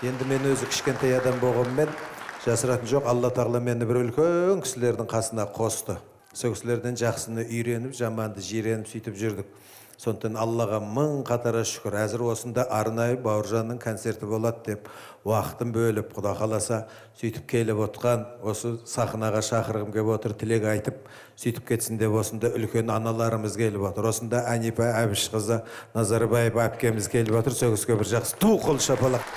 Енді мен өзі кішкентай адам болғанмен, жасыратын жоқ, Алла тағала мені бір үлкен кісілердің қасына қосты. Сол кісілерден жақсыны үйреніп, жаманды жиреніп сөйтіп жүрдік. Сондықтан Аллаға мың қатара шүкір. Әзір осында арнайы Бауыржанның концерті болады деп уақытын бөліп, Құда қаласа сөйтіп келіп отқан, осы сахнаға шақырғым келіп отыр, тілек айтып, сөйтіп кетсін деп осында үлкен аналарымыз келіп отыр. Осында Әнипа Әбішқызы Назарбаева әпкеміз келіп отыр. Сол кісіге бір жақсы ту қол шапалақ.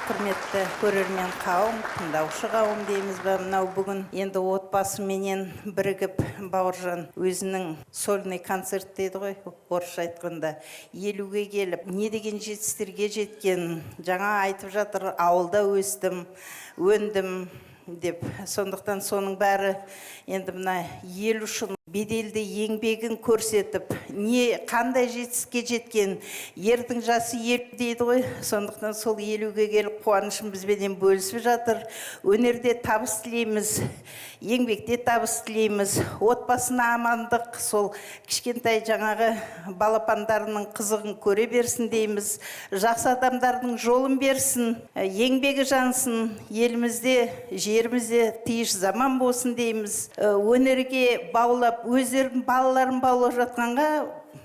Құрметті көрермен қауым, тыңдаушы қауым дейміз бе, мынау бүгін енді отбасыменен бірігіп Бауыржан өзінің сольный концерт дейді ғой, орысша айтқанда 50-ге келіп, не деген жетістіктерге жеткен, жаңа айтып жатыр, ауылда өстім, өндім деп. Сондықтан соның бәрі енді мына ел үшін беделді еңбегін көрсетіп, не қандай жетістікке жеткен, ердің жасы ел дейді ғой. Сондықтан сол 50-ге келіп қуанышын бізбенен бөлісіп жатыр. Өнерде табыс тілейміз, еңбекте табыс тілейміз, отбасына амандық, сол кішкентай жаңағы балапандарының қызығын көре берсін дейміз, жақсы адамдардың жолын берсін, еңбегі жансын, елімізде, жерімізде тиыш заман болсын дейміз. Өнерге баулап, өздерінің балаларын баулап жатқанға,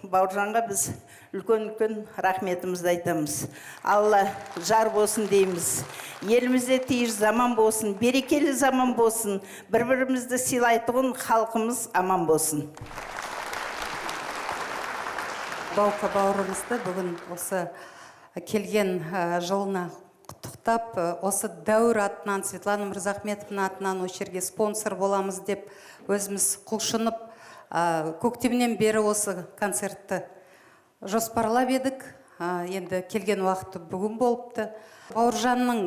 Бауыржанға біз үлкен рахметімізді айтамыз. Алла жар болсын дейміз. Елімізде тиыш заман болсын, берекелі заман болсын, бір-бірімізді сыйлайтұғын халқымыз аман болсын. Баука бауырымызды бүгін осы келген жылына құттықтап, осы дәуір атынан, Светлана Мырзахметовна атынан осы жерге спонсор боламыз деп өзіміз құлшынып, көктемнен бері осы концертті жоспарлап едік. Енді келген уақыты бүгін болыпты. Бауыржанның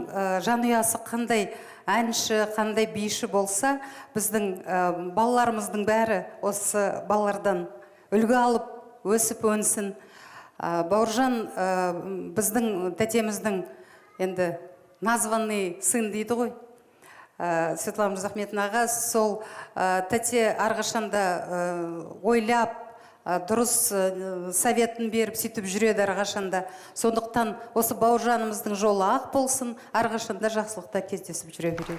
жанұясы қандай әнші, қандай биші болса, біздің балаларымыздың бәрі осы балалардан үлгі алып, өсіп өнсін. Бауыржан біздің тәтеміздің енді названный сын дейді ғой. Светлана Мырзахметовнаға сол тәте арғашанда ойлап, дұрыс советін беріп, сөйтіп жүреді арғашанда. Сондықтан осы Бауыржанымыздың жолы ақ болсын, арғашанда жақсылықта кездесіп жүре береді.